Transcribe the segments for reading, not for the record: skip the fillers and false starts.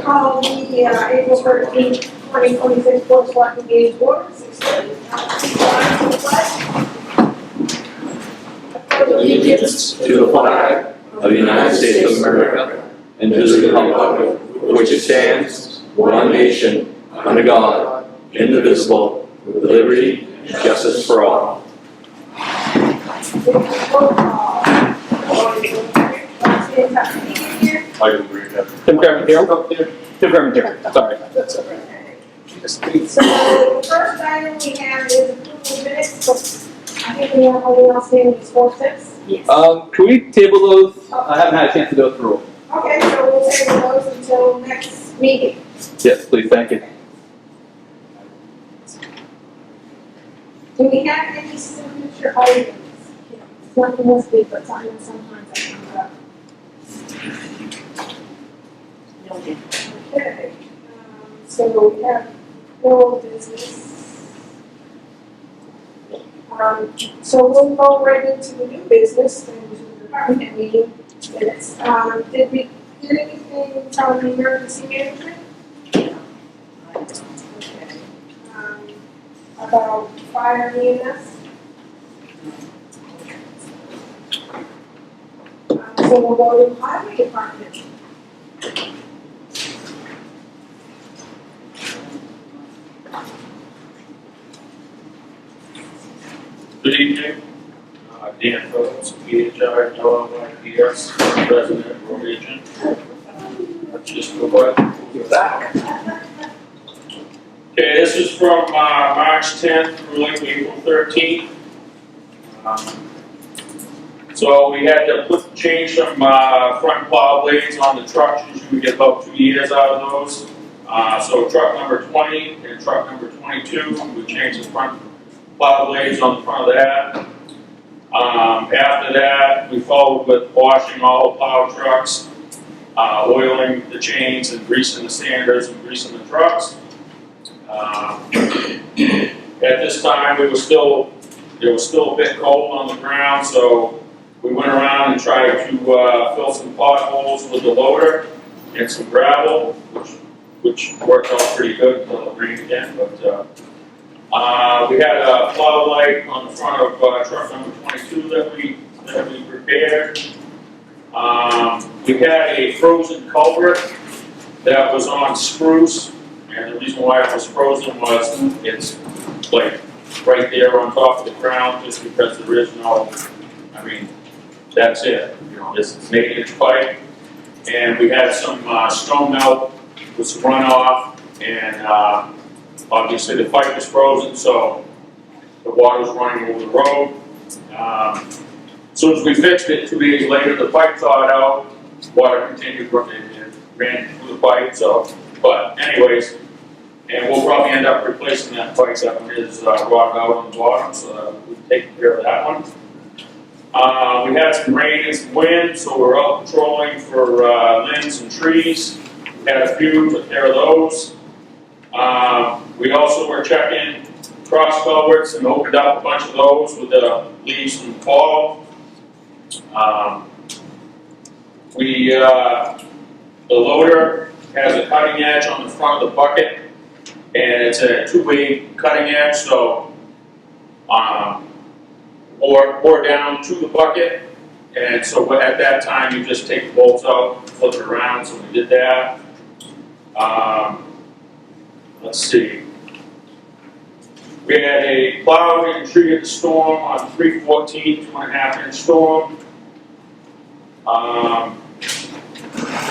call the April 13th, 2026 Board of Selectmen meeting to order, 6:30. Allegiance to the flag of the United States of America and to the republic for which it stands, one nation, under God, indivisible, with liberty and justice for all. Tim Kermit here. Tim Kermit here. Sorry. So the first item we have is approval of minutes, but I think we have only outstanding is 4-6. Yes. Can we table those? I haven't had a chance to go through. Okay, so we'll table those until next meeting. Yes, please. Thank you. Do we have any signature items? It's not the most big, but sometimes I come up. Noted. Okay, so we have no business. So we'll go right into the new business, and to the department meeting minutes. Did we get anything from the emergency management? Okay. About fire and EMS? So we'll go to highway department. Good evening. Dan Phillips, PHI, LLYPS, President, Road Agent. Just go ahead. You're back. Okay, this is from March 10th through like April 13th. So we had to change some front plow blades on the trucks. Usually we get about 2 years out of those. So truck number 20 and truck number 22, we changed the front plow blades on the front of that. After that, we followed with washing all the plow trucks, oiling the chains and greasing the sanders and greasing the trucks. At this time, it was still a bit cold on the ground, so we went around and tried to fill some potholes with the loader and some gravel, which worked out pretty good until it rained again. But we had a plow light on the front of truck number 22 that we repaired. We had a frozen culvert that was on spruce, and the reason why it was frozen was it's like right there on top of the ground, just because there is no, that's it. It's an 8-inch pipe, and we had some snow melt with some runoff, and obviously the pipe was frozen, so the water was running over the road. As soon as we fixed it, 2 days later, the pipe thawed out, water continued running, and ran through the pipe, so, but anyways, and we'll probably end up replacing that pipe that one is rock out on the bottom, so we've taken care of that one. We had some rain and some wind, so we're out patrolling for limbs and trees. We had a few, took care of those. We also were checking cross culverts and opened up a bunch of those with the leaves from the fall. The loader has a cutting edge on the front of the bucket, and it's a 2-way cutting edge, so or down to the bucket, and so at that time you just take the bolts out, flip it around, so we did that. Let's see. We had a plow and treated the storm on 3/14, 2.5-inch storm.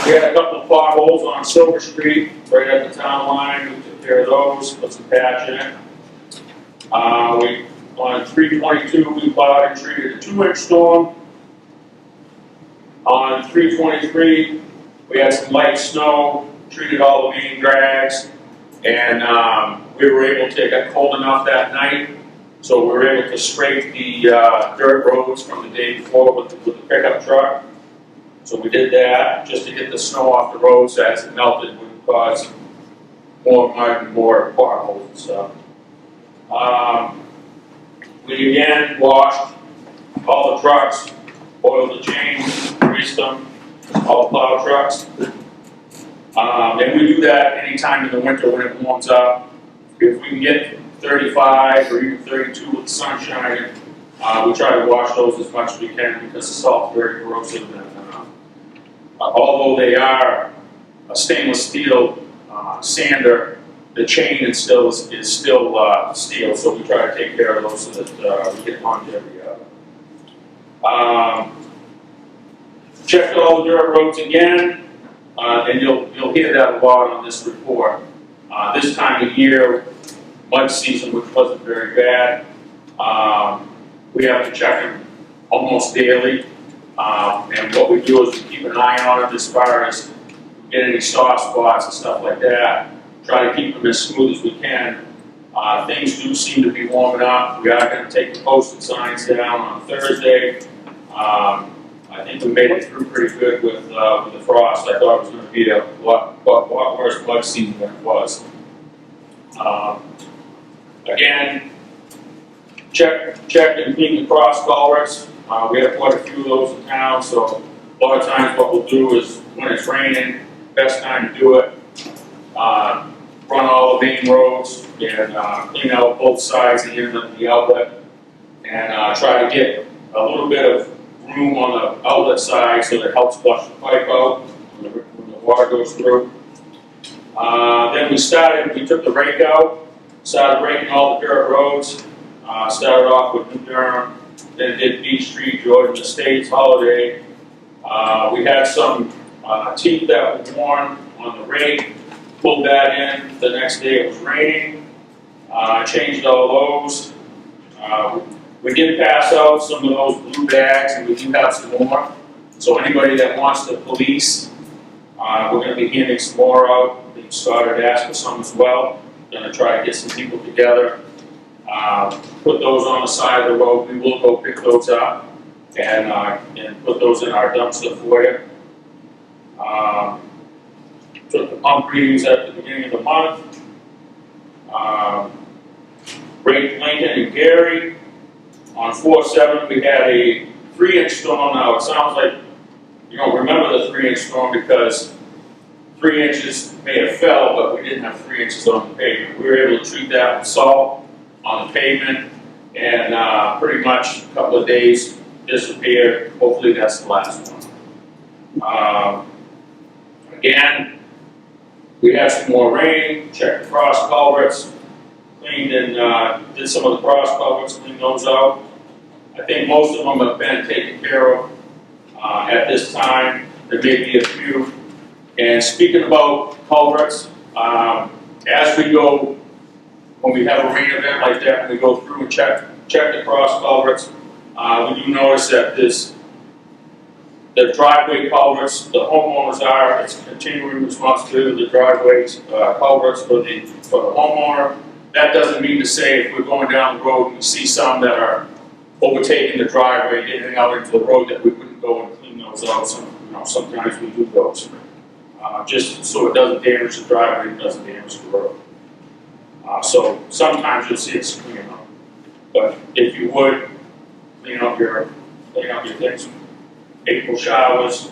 We had a couple of potholes on Silver Street, right at the town line. We took care of those, put some patch in it. On 3/22, we plowed and treated a 2-inch storm. On 3/23, we had some light snow, treated all the main drags, and we were able to get cold enough that night, so we were able to scrape the dirt roads from the day before with the pickup truck. So we did that just to get the snow off the roads as it melted, would cause more mud and more potholes and stuff. We again washed all the trucks, oiled the chains, greased them, all the plow trucks. And we do that anytime in the winter when it warms up. If we can get 35 or even 32 with the sun shining, we try to wash those as much as we can because the salt's very corrosive. And although they are a stainless steel sander, the chain is still steel, so we try to take care of those so that we get longevity out of it. Checked all the dirt roads again, and you'll hear that a lot on this report. This time of year, mud season, which wasn't very bad, we have to check them almost daily. And what we do is we keep an eye on it as far as get any soft spots and stuff like that. Try to keep them as smooth as we can. Things do seem to be warming up. We are going to take the posted signs down on Thursday. I think we made it through pretty good with the frost. I thought it was going to be a lot worse mud season than it was. Again, check and clean the cross culverts. We have quite a few of those in town, so a lot of times what we'll do is when it's raining, best time to do it. Run all the main roads and clean out both sides and the outlet, and try to get a little bit of room on the outlet side so that it helps flush the pipe out when the water goes through. Then we took the rake out, started raking all the dirt roads. Started off with New Durham, then did Beach Street, Jordan Estates, Holiday. We had some teeth that were worn on the rake, pulled that in. The next day it was raining. Changed all those. We did pass out some of those blue bags, and we do have some more. So anybody that wants to police, we're going to be handing some more out. We started to ask for some as well. Going to try to get some people together. Put those on the side of the road. We will go pick those up and put those in our dumpster for you. Took the pump readings at the beginning of the month. Raked Lincoln and Gary. On 4/7 we had a 3-inch storm. Now it sounds like you don't remember the 3-inch storm because 3 inches may have fell, but we didn't have 3 inches on the pavement. We were able to treat that with salt on the pavement, and pretty much a couple of days disappeared. Hopefully that's the last one. Again, we had some more rain, checked the cross culverts, cleaned and did some of the cross culverts, cleaned those out. I think most of them have been taken care of at this time. There may be a few. And speaking about culverts, as we go, when we have a rain event like that, and we go through and check the cross culverts, we do notice that the driveway culverts, the homeowners it's a continuing responsibility of the driveways, culverts for the homeowner. That doesn't mean to say if we're going down the road and we see some that are overtaking the driveway, getting out into the road, that we wouldn't go and clean those out. Sometimes we do those. Just so it doesn't damage the driveway, it doesn't damage the road. So sometimes you'll see us clean up. But if you would, clean up your things. April showers,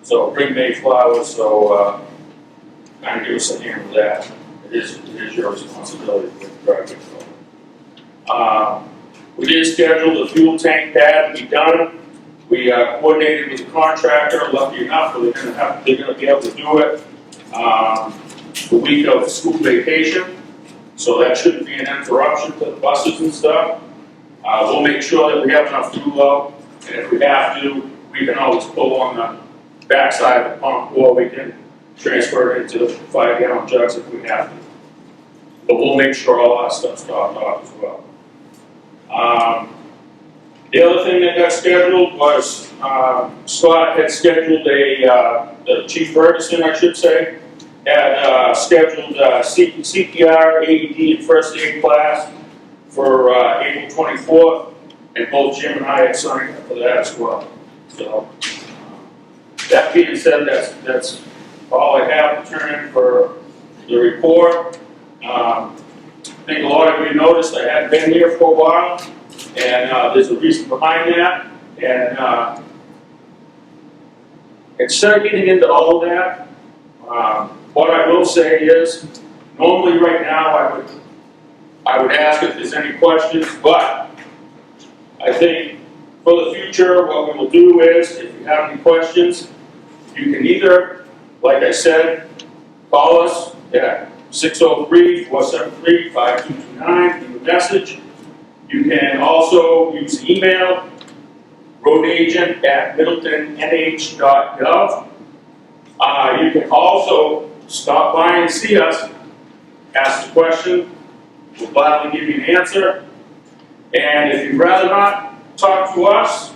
so bring May flowers, so kind of give us a hand with that. It is your responsibility with the driveway. We did schedule the fuel tank pad to be done. We coordinated with the contractor. Lucky enough, they're going to be able to do it the week of school vacation. So that shouldn't be an interruption to the buses and stuff. We'll make sure that we have enough fuel out, and if we have to, we can always pull on the backside of the pump, or we can transfer it into 5-gallon jugs if we have to. But we'll make sure all our stuff's topped off as well. The other thing that got scheduled was Scott had scheduled the Chief Ferguson, I should say, had scheduled CPR, AED, and first aid class for April 24th, and both Jim and I had signed up for that as well. So that being said, that's all I have to turn in for the report. I think a lot of you noticed I hadn't been here for a while, and there's a reason behind that. And instead of getting into all of that, What I will say is, normally right now I would ask if there's any questions, but I think for the future, what we will do is, if you have any questions, you can either, like I said, call us at 603-473-5229, leave a message. You can also use email, roadagent@middletonnh.gov. You can also stop by and see us, ask a question, we'll gladly give you an answer. And if you'd rather not talk to us,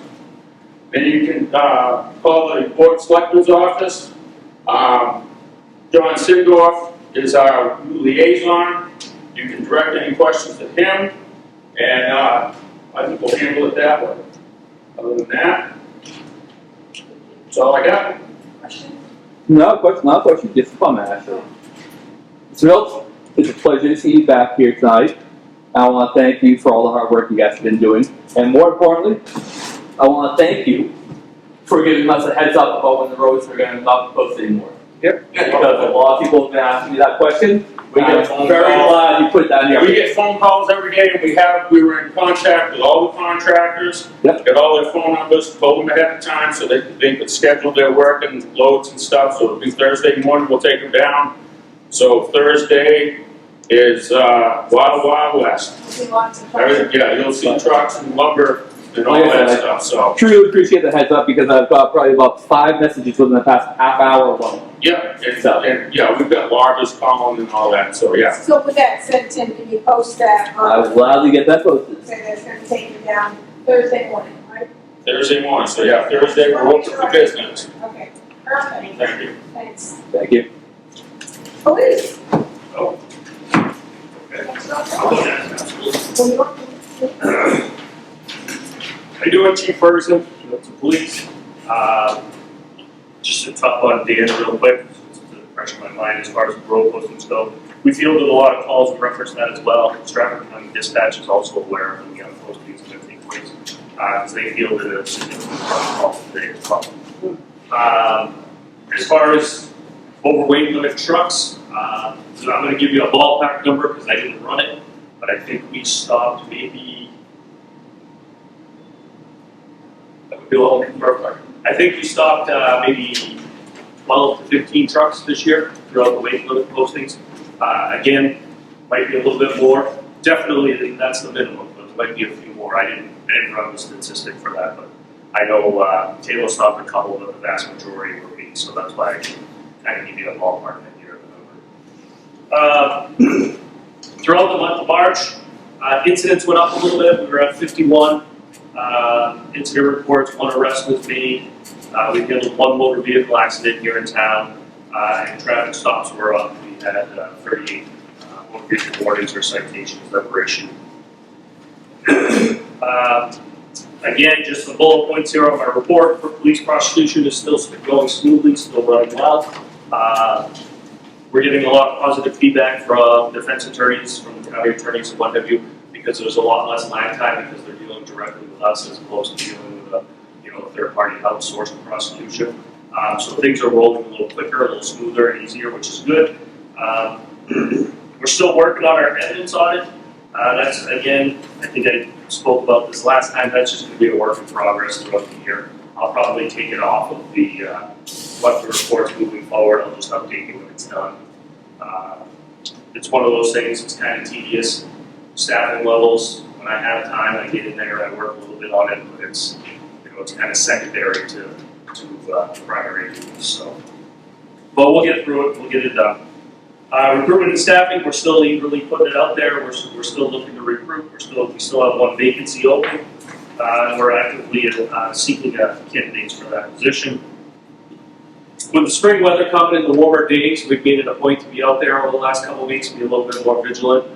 then you can call the Board of Selectmen's office. John Sindorf is our liaison. You can direct any questions to him, and I think we'll handle it that way. Other than that, that's all I got. Question? No question, just a comment actually. Mr. Middleton, it's a pleasure to see you back here tonight. I want to thank you for all the hard work you guys have been doing. And more importantly, I want to thank you for giving us a heads up about when the roads are going to not be posted anymore. Yep. Because a lot of people have been asking me that question. We get I'm phone very calls. glad you put that in We here. get phone calls every day, and we were in contact with all the contractors. Yep. Got all their phone numbers, told them ahead of time so they could schedule their work and loads and stuff. So it'll be Thursday morning, we'll take them down. So Thursday is Wild West. See lots of Everything, questions. yeah, you'll see trucks and lumber and all Like I that said, stuff, so. Truly appreciate the heads up because I've got probably about 5 messages within the past half hour alone. Yeah, and yeah, we've got larvae calling and all that, so yeah. So with that said, Tim, can you post that I will on, gladly get that posted. say that's gonna take you down Thursday morning, right? Thursday morning, so yeah, Thursday we're open for business. Okay, perfect, Thank you. thanks. Thank you. Police. Oh. Next up. Well, you want- How you doing, Chief Ferguson, Middelton Police? Just a tough one at the end real quick, just to refresh my mind as far as road postings go. We fielded a lot of calls and referenced that as well. Stratford County Dispatch is also aware of the postings that take place, because they fielded a significant call today as well. As far as overweight limit trucks, so I'm gonna give you a ballpark number because I didn't run it, but I think we stopped maybe I think we stopped maybe 12 to 15 trucks this year throughout the weight limit postings. Again, might be a little bit more. Definitely, that's the minimum, but there might be a few more. I didn't run the statistic for that, but I know Taylor stopped a couple, but the vast majority were me, so that's why I kind of give you a ballpark idea of the number. Throughout the month of March, incidents went up a little bit. We were at 51. Incident reports, 1 arrest was made. We handled 1 motor vehicle accident here in town, and traffic stops were up. We had 38 motor vehicle warnings or citations that were issued. Again, just some bullet points here on my report. For police prosecution is still going smoothly, still running well. We're getting a lot of positive feedback from defense attorneys, from the county attorneys, and what have you, because there's a lot less lag time because they're dealing directly with us as opposed to dealing with a third-party outsourced prosecution. So things are rolling a little quicker, a little smoother and easier, which is good. We're still working on our evidence audit. That's, again, I think I spoke about this last time, that's just going to be a work in progress throughout the year. I'll probably take it off of the what the reports moving forward. I'll just update you when it's done. It's one of those things, it's kind of tedious. Staffing levels, when I have time, I get in there, I work a little bit on it, but it's, it's kind of secondary to primary duties, so. But we'll get through it, we'll get it done. Recruitment and staffing, we're still eagerly putting it out there, we're still looking to recruit, we still have 1 vacancy open, and we're actively seeking candidates for that position. With the spring weather coming and the warmer days, we've made it a point to be out there over the last couple of weeks, be a little bit more vigilant.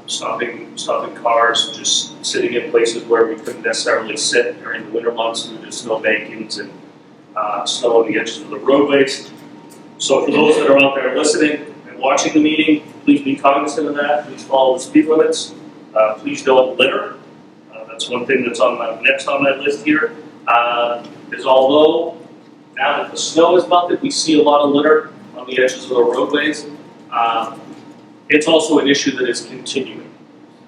Stopping cars, just sitting in places where we couldn't necessarily sit during the winter months due to snow bankings and snow on the edges of the roadways. So for those that are out there listening and watching the meeting, please be cognizant of that. Please follow the speed limits. Please don't litter. That's one thing that's next on my list here. Is although now that the snow is melted, we see a lot of litter on on the edges of the roadways. It's also an issue that is continuing.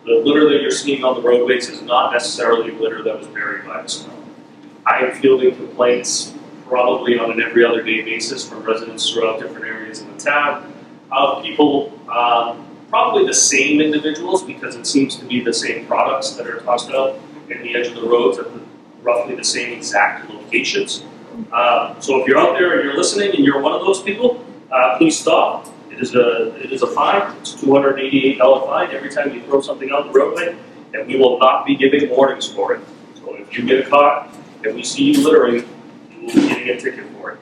The litter that you're seeing on the roadways is not necessarily litter that was buried by the snow. I am fielding complaints probably on an every other day basis from residents throughout different areas in the town of people, probably the same individuals, because it seems to be the same products that are tossed out in the edge of the roads at roughly the same exact locations. So if you're out there and you're listening and you're one of those people, please stop. It is a fine. It's a $288 fine every time you throw something out the roadway, and we will not be giving warnings for it. So if you get caught and we see you littering, you will be getting a ticket for it.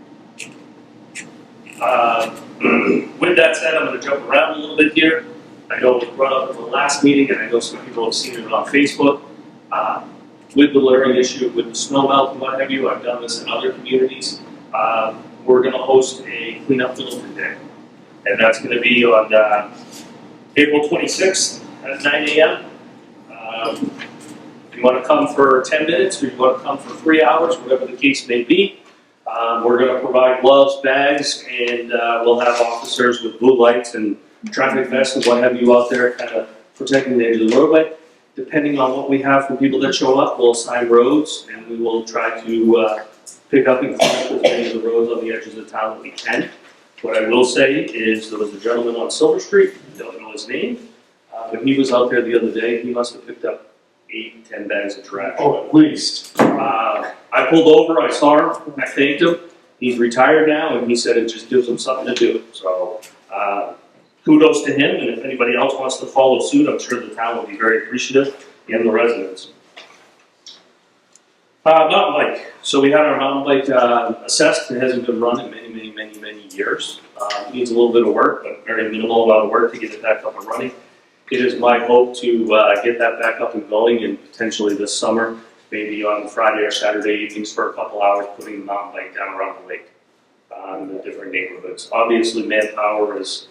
With that said, I'm going to jump around a little bit here. I know it was brought up at the last meeting, and I know some people have seen it on Facebook. With the littering issue, with the snow melt and what have you, I've done this in other communities. We're going to host a cleanup Middleton day. And that's going to be on April 26th at 9 a.m. If you want to come for 10 minutes or you want to come for 3 hours, whatever the case may be, we're going to provide gloves, bags, and we'll have officers with blue lights and traffic vests and what have you out there kind of protecting the edge of the roadway. Depending on what we have from people that show up, we'll assign roads, and we will try to pick up and clean up as many of the roads on the edges of town that we can. What I will say is there was a gentleman on Silver Street, I don't know his name, but he was out there the other day. He must have picked up 8, 10 bags of trash. Oh, at least. I pulled over, I saw him, I thanked him. He's retired now, and he said it just gives him something to do. So kudos to him, and if anybody else wants to follow suit, I'm sure the town will be very appreciative, and the residents. Mountain bike. So we had our mountain bike assessed. It hasn't been run in many years. It needs a little bit of work, but very minimal amount of work to get it back up and running. It is my hope to get that back up and going, and potentially this summer, maybe on Friday or Saturday evenings for a couple hours, putting the mountain bike down around the lake in the different neighborhoods. Obviously, manpower is,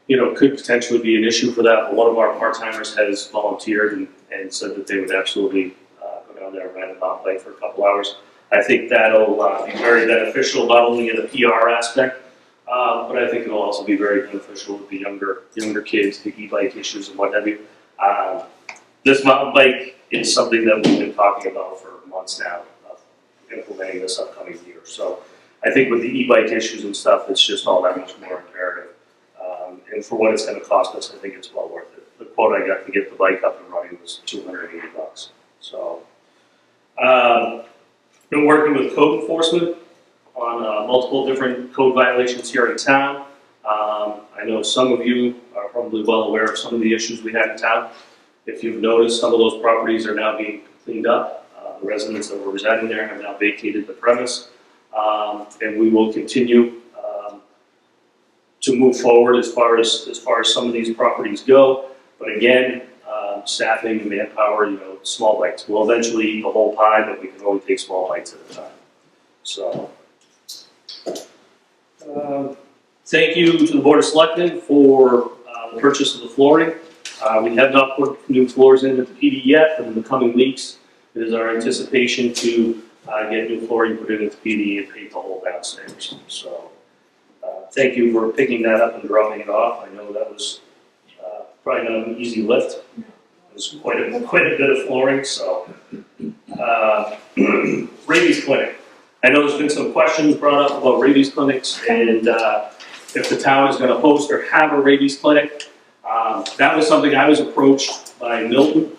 could potentially be an issue for that, but one of our part-timers has volunteered and said that they would absolutely go down there and ride a mountain bike for a couple hours. I think that'll be very beneficial, not only in the PR aspect, but I think it'll also be very beneficial with the younger kids, the e-bike issues and what have you. This mountain bike is something that we've been talking about for months now, implementing this upcoming year. So I think with the e-bike issues and stuff, it's just all that much more imperative. And for what it's going to cost us, I think it's well worth it. The quote I got to get the bike up and running was $280. So, been working with code enforcement on multiple different code violations here in town. I know some of you are probably well aware of some of the issues we had in town. If you've noticed, some of those properties are now being cleaned up. The residents that were residing there have now vacated the premise, and we will continue to move forward as far as some of these properties go. But again, staffing and manpower, small bites. We'll eventually eat the whole pie, but we can only take small bites at a time. So, thank you to the Board of Selectmen for the purchase of the flooring. We have not put new floors in at the PD yet, but in the coming weeks, it is our anticipation to get new flooring put in at the PD and paint the whole downstairs. So, thank you for picking that up and dropping it off. I know that was probably not an easy lift. It was quite a bit of flooring. So, rabies clinic. I know there's been some questions brought up about rabies clinics and if the town is going to host or have a rabies clinic. That was something I was approached by Milton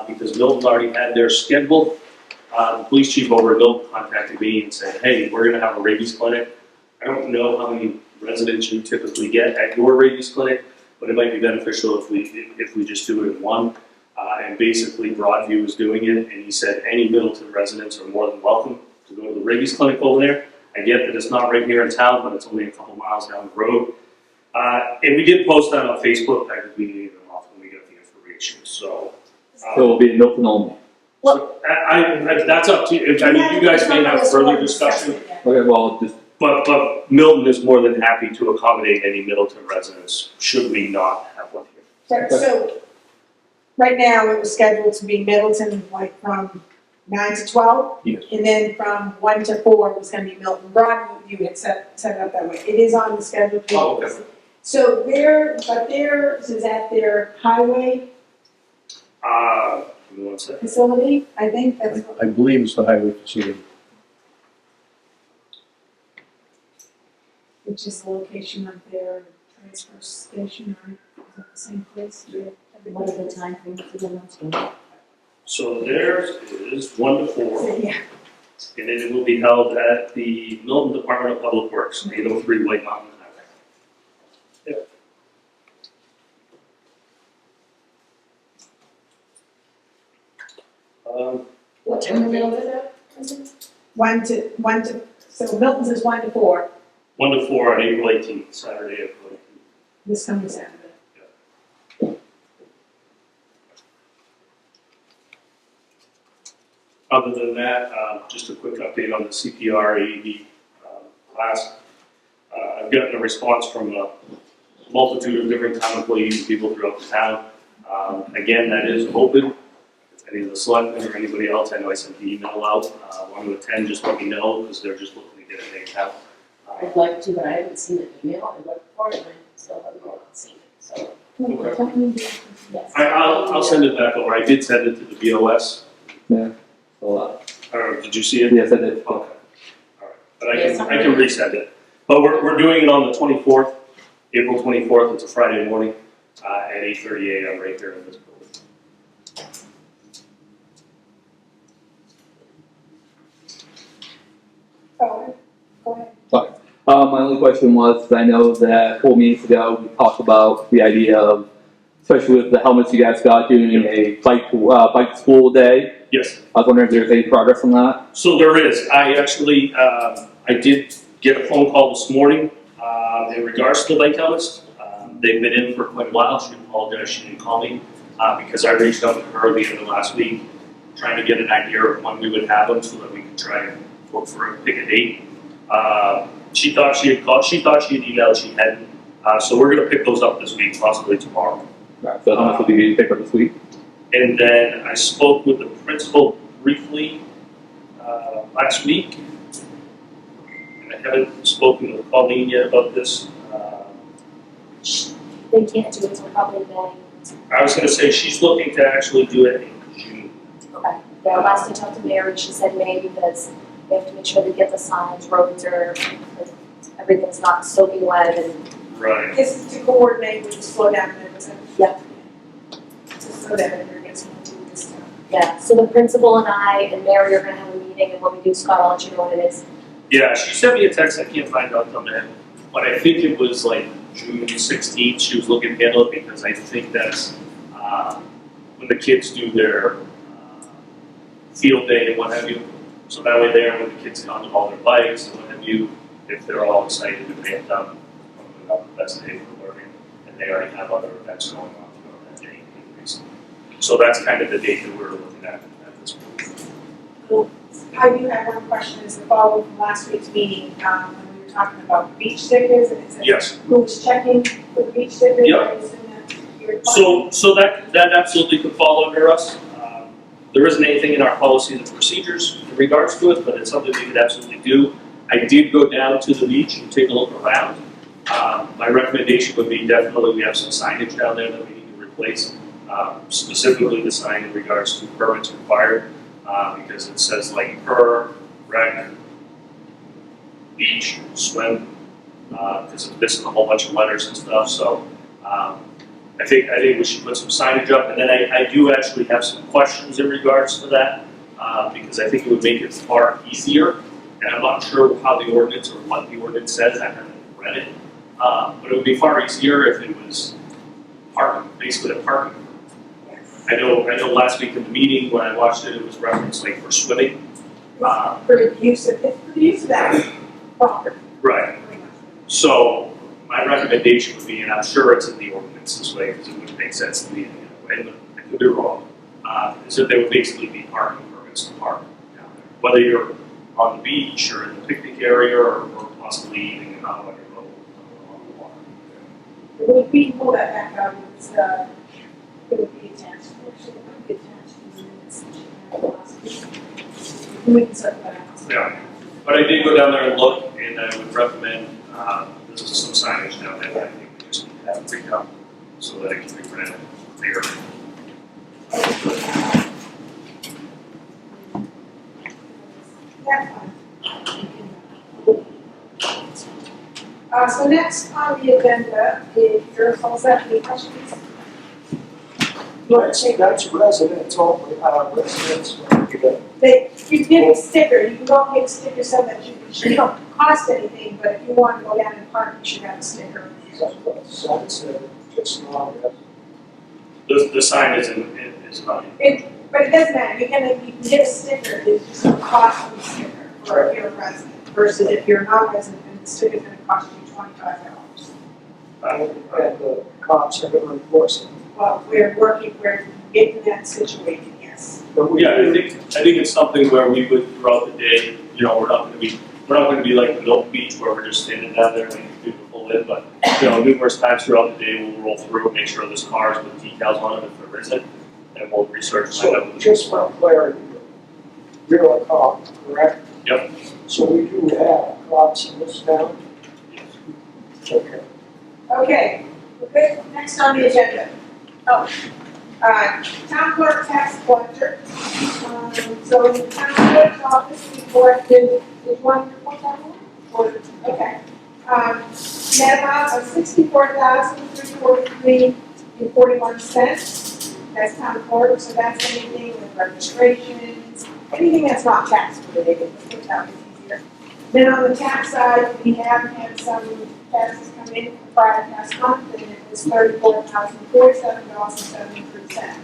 because Milton already had theirs scheduled. The police chief over at Milton contacted me and said, hey, we're going to have a rabies clinic. I don't know how many residents you typically get at your rabies clinic, but it might be beneficial if we just do it in one. And basically Broadview is doing it, and he said any Middleton residents are more than welcome to go to the rabies clinic over there. I get that it's not right here in town, but it's only a couple miles down the road. And we did post that on Facebook. I think we needed them off when we got the information. So So it will be in Milton only. so that's up to you. I mean, you guys may have further discussion, Okay, well, just, but Milton is more than happy to accommodate any Middleton residents should we not have one here. So, right now, it was scheduled to be Middleton, like from 9 to 12? Yes. And then from 1 to 4 was gonna be Milton Broadwood, you had set it up that way. It is on the schedule. Oh, okay. So theirs is at their highway Give me one second. facility, I think that's what. I believe it's the highway facility. Which is the location of their transfer station, or is that the same place? What are the time frames again? So theirs is 1 to 4, So, yeah, and then it will be held at the Milton Department of Public Works, 803 White Mountain Highway. What time of day is it? 1 to, so Milton's is 1 to 4, 1 to 4 on April 18th, Saturday, April 18th. this coming Saturday. Other than that, just a quick update on the CPR AED class. I've gotten a response from a multitude of different town employees and people throughout the town. Again, that is open. If any of the selectmen or anybody else, I know I sent the email out, want to attend, just let me know, because they're just looking to get a name out. I'd like to, but I haven't seen the email. I looked for it and I still haven't seen it, so. Yes. I'll send it back over. I did send it to the BOS. Did you see it? Yes, I did. Okay. All right. But I can resend it. But we're doing it on the 24th, April 24th. It's a Friday morning at 8:30 a.m. right here in this building. Oh, go ahead. My only question was, I know that 4 meetings ago, we talked about the idea of, especially with the helmets you guys got, doing a bike to school day. Yes. I was wondering if there's any progress on that? So there is. I actually, I did get a phone call this morning in regards to the bike helmets. They've been in for quite a while. She apologized she didn't call me because I reached out to her the end of last week, trying to get an idea of when we would have them so that we could try and look for pick a date. She thought she had called. She thought she had emailed. She hadn't. So we're going to pick those up this week, possibly tomorrow. Right, so how much will be picked up this week? And then I spoke with the principal briefly last week. And I haven't spoken with Colleen yet about this. They can't do it until probably May. I was going to say she's looking to actually do it in June. Okay. Yeah, last I talked to Mary, she said May because they have to make sure they get the signs, roads are, everything's not soaking wet and. Right. This is to coordinate with the slow down minutes. Yeah. So that everyone gets to do this time. Yeah, so the principal and I and Mary are gonna have a meeting, and when we do, Scott, I'll let you know what it is. Yeah, she sent me a text. I can't find out on that. But I think it was like June 16th. She was looking to handle it because I think that's when the kids do their field day and what have you. So that way there, when the kids come on all their bikes and what have you, if they're all excited and ramped up, probably not the best day for learning. And they already have other events going on throughout that day anyways. So that's kind of the date that we're looking at this point. I do have one question as a follow-up from last week's meeting, when we were talking about beach stickers, and it said Yes. who was checking for the beach stickers? Yep. I assume that's your So that absolutely could fall under us. There isn't anything in our policies and procedures in regards to it, but it's something we could absolutely do. I did go down to the beach and take a look around. My recommendation would be definitely we have some signage down there that we need to replace, specifically the sign in regards to permits required, because it says like per, rec, beach, swim, because it's missing a whole bunch of letters and stuff. So I think we should put some signage up, and then I do actually have some questions in regards to that, because I think it would make it far easier. And I'm not sure how the ordinance or what the ordinance says. I haven't read it, but it would be far easier if it was parking, basically a parking. I know. Last week in the meeting when I watched it, it was referenced like for swimming. for the use of that property. Right. So my recommendation would be, and I'm sure it's in the ordinance this way because it wouldn't make sense to me anyway, but I could be wrong, is that there would basically be parking permits to park down there. Whether you're on the beach or in the picnic area or possibly even on your boat on the water. Would we pull that back out, it would be attached, actually, it would be attached to the minutes that she had last week. we can set that out. Yeah, but I did go down there and look, and I would recommend, there's some signage down there that I think we just need to have redone, so that it can be printed clear. That's fine. So next on the agenda is your set, any questions? That's residents only, residents, You get a sticker, you can go and get a sticker so that you don't cost anything, but if you want to go down and park, you should have a sticker. that's just not, The sign is not. But it doesn't matter, you can get a sticker, it's just a cost of the sticker, for if you're a resident, versus if you're not a resident, then the sticker's gonna cost you $25. and the cops are gonna enforce it. Well, we're getting that situated, yes. But we Yeah, do- I think it's something where we would throughout the day, we're not gonna be like Milton Beach where we're just standing down there waiting for people to pull in, but, numerous times throughout the day, we'll roll through and make sure there's cars with decals on them if there isn't, and we'll research and find out. So just for clarity, you're a cop, correct? Yep. So we do have cops in this town? Okay. Okay, we're good, next on the agenda. Town clerk tax collector. So in the town clerk's office, we collected, is one report that one? Okay. Net amount of $64,343.41. That's town clerk, so that's anything with registrations, anything that's not tax related, which that is easier. Then on the tax side, we have had some taxes come in prior past month, and it was $34,047.73.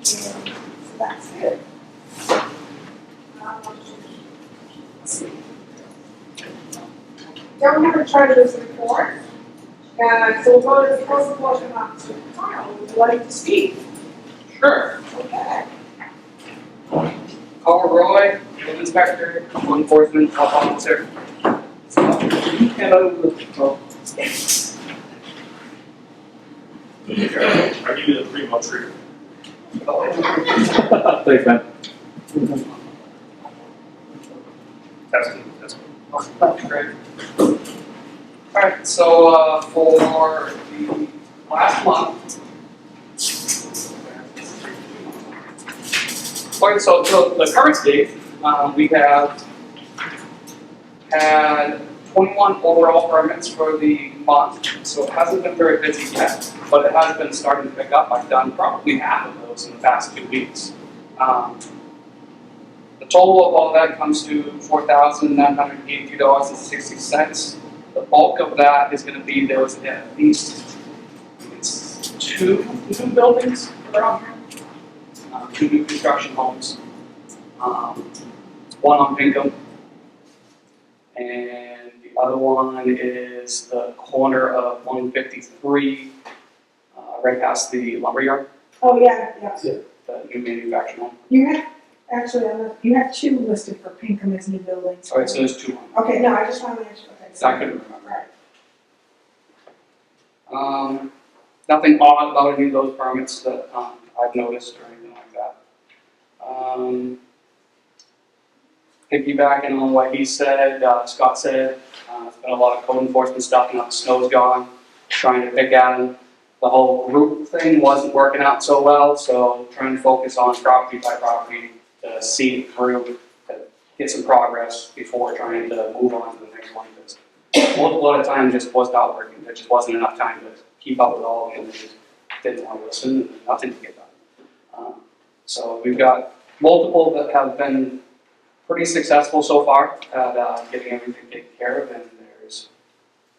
So that's good. Let's see. Don't have a treasurer's report. So we'll go to the code enforcement officer. Carl, would you like to speak? Sure. Okay. Carl Roy, Field Inspector, Law Enforcement Health Officer. So, and I'll give you the 3-month treatment. Thanks, man. Testing. Great. Alright, so for the last month. Alright, so the current state, we have had 21 overall permits for the month, so it hasn't been very busy yet, but it has been starting to pick up. I've done probably half of those in the past 2 weeks. The total of all that comes to $4,982.60. The bulk of that is going to be, there was at least, it's two new buildings that are on here. 2 new construction homes. One on Pinkham. And the other one is the corner of 153, right past the lumberyard, Oh, yeah. the new manufacturing home. You have, actually, you have 2 listed for Pinkham as new buildings. Alright, so there's 2 on. Okay, no, I just want to make sure. Okay, So I couldn't remember. Right. Nothing odd about any of those permits that I've noticed or anything like that. Piggybacking on what he said, Scott said, it's been a lot of code enforcement stuff now the snow's gone, trying to pick at him. The whole group thing wasn't working out so well, so trying to focus on property by property to see it through, to get some progress before trying to move on to the next one. Because a lot of time just was not working. There just wasn't enough time to keep up with all of it, and they just didn't want to listen, and nothing to get done. So we've got multiple that have been pretty successful so far at getting everything taken care of, and there's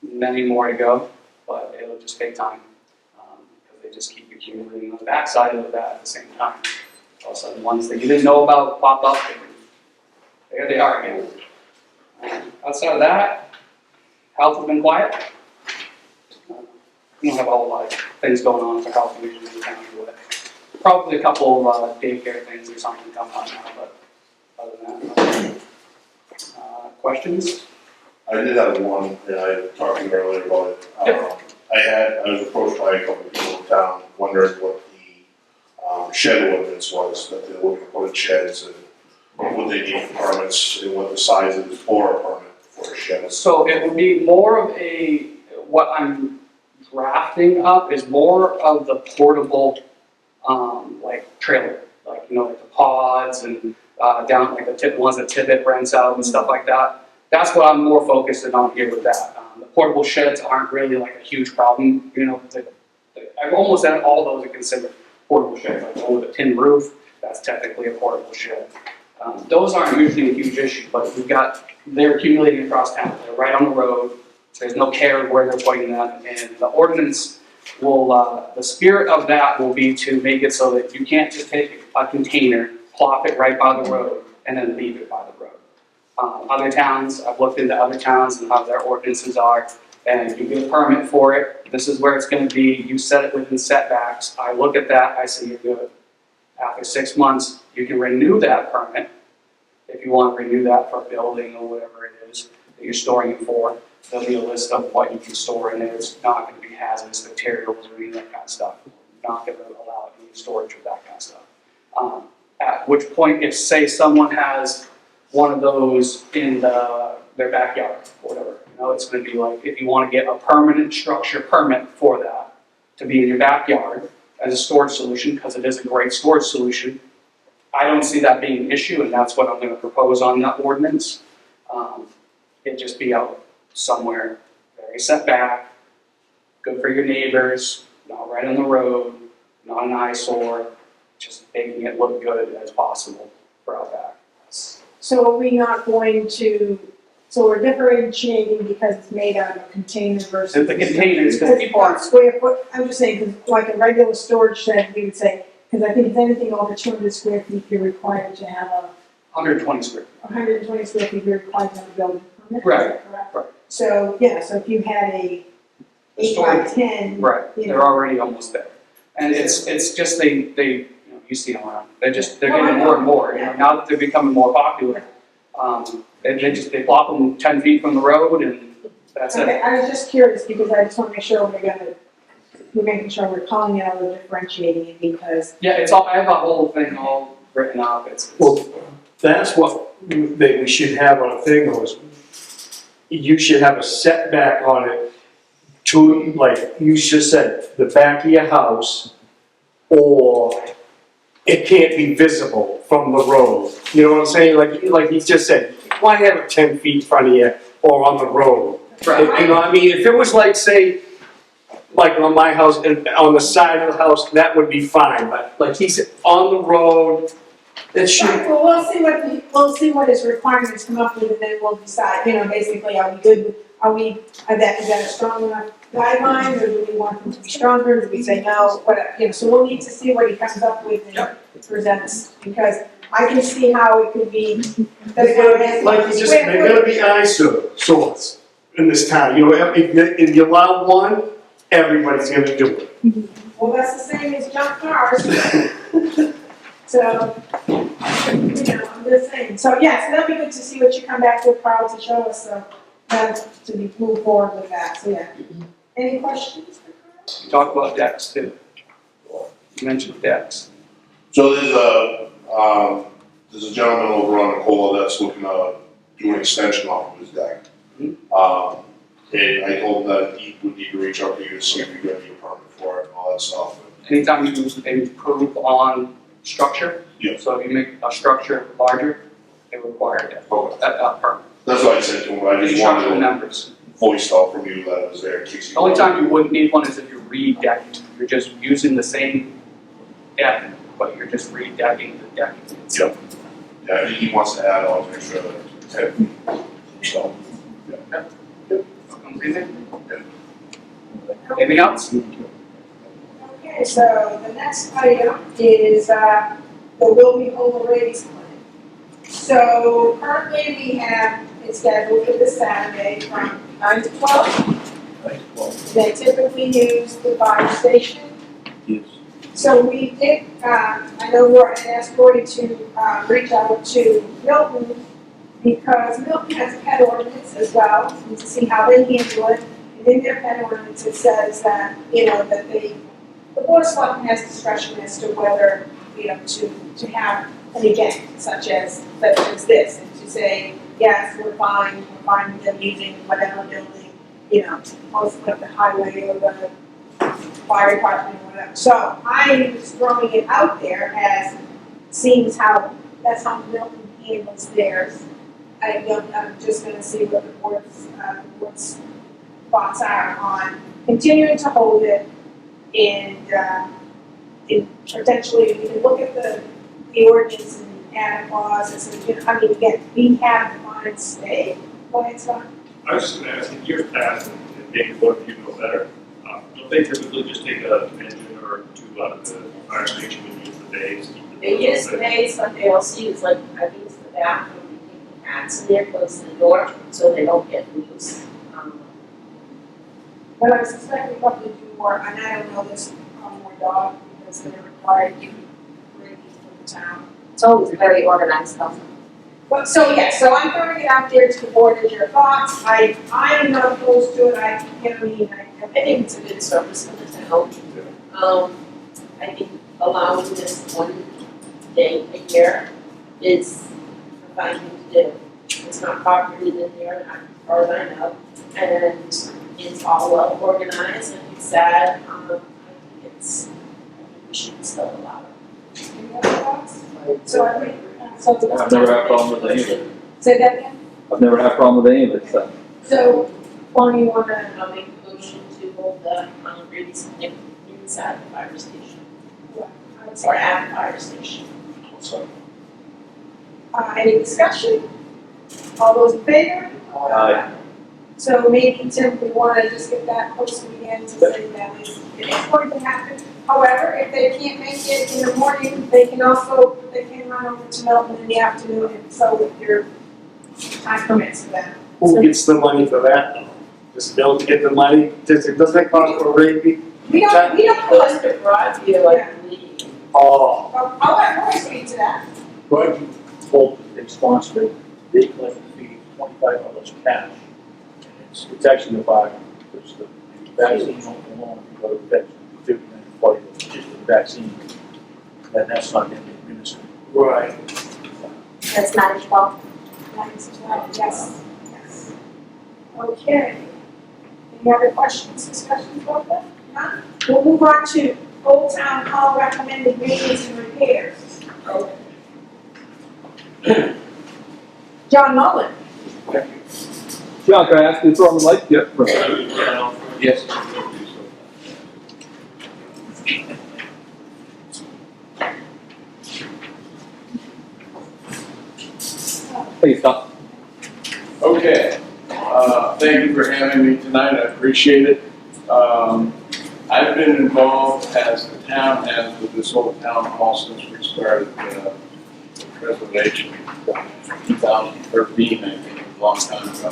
many more to go, but it'll just take time. Because they just keep accumulating on the backside of that at the same time. All of a sudden, ones that you didn't know about pop up, and there they are again. Outside of that, health has been quiet. We don't have a whole lot of things going on for health usually in the county, but probably a couple of daycare things or something coming up now, but other than that, questions? I did have one, and I talked to you earlier about it. I was approached by a couple of people in town wondering what the shed ordinance was, that they were looking to put in sheds, and would they need permits and what the size is for a permit for a shed? So it would be more of what I'm drafting up is more of the portable, like trailer, like, like the pods and, down like the ones that Tibbet rents out and stuff like that. That's what I'm more focused on here with that. The portable sheds aren't really like a huge problem, I've almost had all those are considered portable sheds, like the one with a tin roof, that's technically a portable shed. Those aren't usually a huge issue, but they're accumulating across town, they're right on the road, so there's no care of where they're putting them, and the ordinance will, the spirit of that will be to make it so that you can't just take a container, plop it right by the road, and then leave it by the road. Other towns, I've looked into other towns and how their ordinances are, and you get a permit for it, this is where it's gonna be, you set it within setbacks, I look at that, I say you're good. After 6 months, you can renew that permit, if you want to renew that for a building or whatever it is that you're storing it for. There'll be a list of what you can store in there, it's not gonna be hazardous materials or any of that kind of stuff. Not gonna allow any storage of that kind of stuff. At which point, if say someone has one of those in their backyard or whatever, it's gonna be like, if you wanna get a permanent structure permit for that, to be in your backyard as a storage solution, because it is a great storage solution, I don't see that being an issue, and that's what I'm gonna propose on that ordinance. It'd just be out somewhere, very set back, good for your neighbors, not right on the road, not an eyesore, just making it look good as possible for out back. So are we not going to, so we're differentiating because it's made out of a container versus. The containers, because Because people aren't, square foot, I'm just saying, because like a regular storage shed, we would say, because I think if anything over 200 square feet, you're required to have 120 square. 120 square feet, you're required to have a building permit. Right, Is that correct? right. So, yeah, so if you had a 8 by 10. Right, you they're know. already almost there. And it's just they you see them around, they're No, I getting know. more and more, Yeah. now that they're becoming more popular. They plop them 10 feet from the road and that's it. Okay, I was just curious because I just want to make sure we're making sure we're calling it out and differentiating it because. Yeah, it's all, I have a whole thing all written up, it's. Well, that's what we should have on a thing, was you should have a setback on it to, like you just said, the back of your house, or it can't be visible from the road. You know what I'm saying? Like he just said, why have it 10 feet in front of you or on the road? Right. You know, I mean, if it was like, say, like on my house, and on the side of the house, that would be fine, but like he said, on the road, it should. Right, well, we'll see what his requirements come up with and then we'll decide, basically, are we good, is that a strong enough guidelines or do we want them to be stronger, do we say no, so we'll need to see what he comes up with and presents, because I can see how it could be. Like you just, they're gonna be eyesores in this town, if you allow one, everybody's gonna do it. Well, that's the same as junk cars. So, I'm just saying, so yes, that'll be good to see what you come back with, Carl, to show us, so, to be move forward with that, so yeah. Any questions for Carl? Talk about decks too. You mentioned decks. So there's a gentleman over on Nicola that's looking to do an extension off of his deck. And I told him that he would need to reach out to you to see if you're gonna need a permit for it and all that stuff. Anytime you improve on structure, Yeah. so if you make a structure larger, they require that permit. That's what I said to him, I just Structural wanted numbers. to voice out from you that it was there in case you. The only time you wouldn't need one is if you're re-decking. You're just using the same deck, but you're just re-decking the deck. Yep. Yeah, he wants to add on to make sure that it's 10 feet. So, Comes in there. Anything else? Okay, so the next item is, the Will Be Home Rabies Clinic. So currently we have it scheduled for this Saturday from 9 to 12. They typically use the fire station. Yes. So we did, I know we're asked Gordy to reach out to Milton because Milton has a pet ordinance as well, and to see how they handle it. And in their pet ordinance, it says that, that the Board of Selectmen has discretion as to whether, to have an event, such as this, and to say, yes, we're fine with them using whatever building, you know, most like the highway or the fire department or whatever. So I was throwing it out there as seems how, that's how Milton handles theirs. I'm just gonna see what the board's thoughts are on continuing to hold it and, potentially, we can look at the ordinance and add a clause and say, you know, I mean, again, we have the fine stay. Go ahead, Scott. I was just gonna ask, in years past, and maybe both of you know better, don't they typically just take an engine or two out of the fire station and use the bays? They use the bays, but they also use like, I think it's the bathroom, they keep the cats in there close to the door, so they don't get loose. But I suspect we probably do more, and I don't know this, more dog, because they're required to bring these from the town. It's always very organized though. But, so, yeah, so I'm throwing it out there to the board as your thoughts. I am not opposed to it, I think it's a good service for the town. I think allowing this one day a year is a fine thing to do. It's not properly in there, as far as I know, and it's all well organized, and it's sad, I think we should still allow it. Any other thoughts? So I think, so. I've never had a problem with any of it. Say that again? I've never had a problem with any of it, so. So, Bonnie, you wanna, I'll make a motion to hold the, Rabies picnic inside the fire station, or at the fire station. any discussion? All those in favor? Aye. So maybe Tim, we wanna just get that posted again to say that it's going to happen. However, if they can't make it in the morning, they can run over to Milton in the afternoon, and so if your time permits for them. Who gets the money for that though? Does Bill get the money? Doesn't that cost for Rabies? We don't Plus the Broadview, I believe. Oh, I'll let Roy speak to that. Roger told the sponsor they collect a fee $25 cash. And it's actually a bargain, because the vaccine alone, you go to vet, $59 for just the vaccine, and that's not in the administrative. right. That's manageable. Yes, yes. Okay. Any other questions, discussions about that? None? We'll move on to Old Town Hall recommended maintenance and repairs. John Mullen. John, can I ask you to throw on the light? Yep. Yes. Please, Tom. Okay, thank you for having me tonight, I appreciate it. I've been involved, as the town has, with this old town hall since we started the preservation in 2013, I think, a long time ago.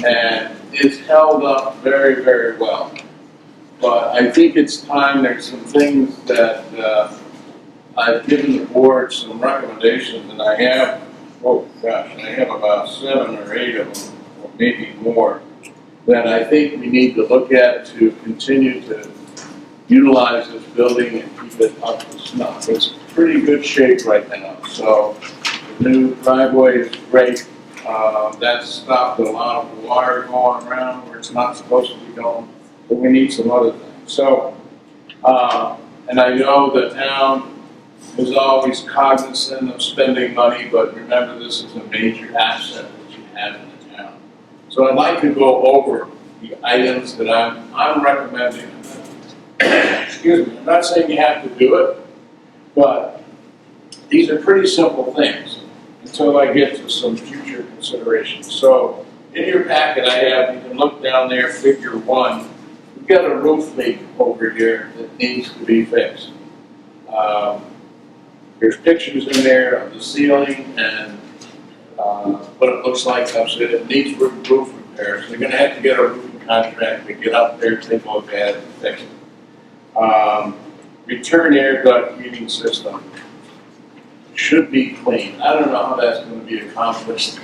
And it's held up very, very well. But I think it's time, there's some things that I've given the board some recommendations, and I have, I have about 7 or 8 of them, or maybe more, that I think we need to look at to continue to utilize this building and keep it up to snuff. It's in pretty good shape right now. So the new driveway is great. That's stopped a lot of water going around where it's not supposed to be going, but we need some other things. So, and I know the town is always cognizant of spending money, but remember, this is a major asset that you have in the town. So I'd like to go over the items that I'm recommending. Excuse me, I'm not saying you have to do it, but these are pretty simple things until I get to some future considerations. So in your packet I have, you can look down there, figure 1. We've got a roof leak over here that needs to be fixed. There's pictures in there of the ceiling and what it looks like upstairs. It needs roof repair. So they're going to have to get a roofing contract to get up there, take a look at it, and fix it. Return air duct heating system should be clean. I don't know how that's going to be accomplished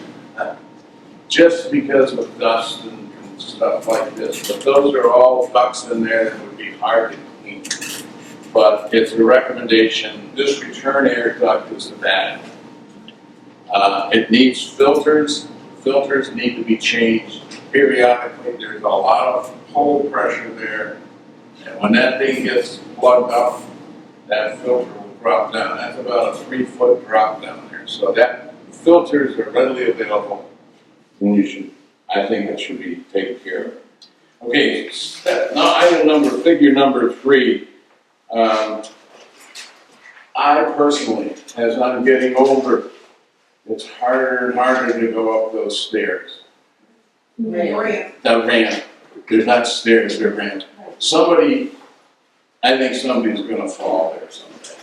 just because of dust and stuff like this. But those are all ducts in there that would be hard to clean. but it's a recommendation. This return air duct is bad. It needs filters. Filters need to be changed periodically. There's a lot of hole pressure there. And when that thing gets plugged up, that filter will drop down. That's about a 3-foot drop down there. So that filters are readily available. And I think it should be taken care of. Okay, figure number 3. I personally, as I'm getting older, it's harder and harder to go up those stairs. Ramp. The ramp. They're not stairs, they're ramps. I think somebody's gonna fall there someday.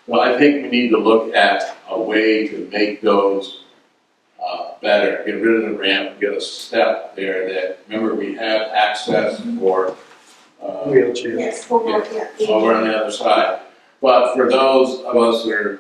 Well, I think we need to look at a way to make those better. Get rid of the ramp, get a step there that, remember, we have access for Wheelchair. Yes, yeah. over on the other side. But for those of us that are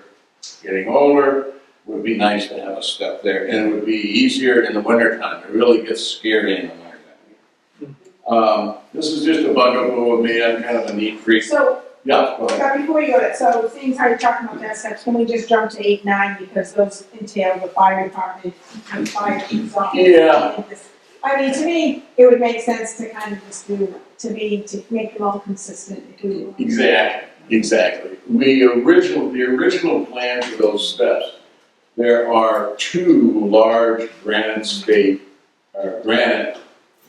getting older, it would be nice to have a step there, and it would be easier in the wintertime. It really gets scary in the wintertime. This is just a bugaboo of me. I'm kind of a neat freak. So, Yeah, go ahead. before you go there, so seeing how you're talking about that steps, can we just jump to 8, 9, because those entail the fire department and fire chief's office? Yeah. I mean, to me, it would make sense to kind of just do, to make them all consistent. Exactly. The original plan for those steps, there are 2 large granite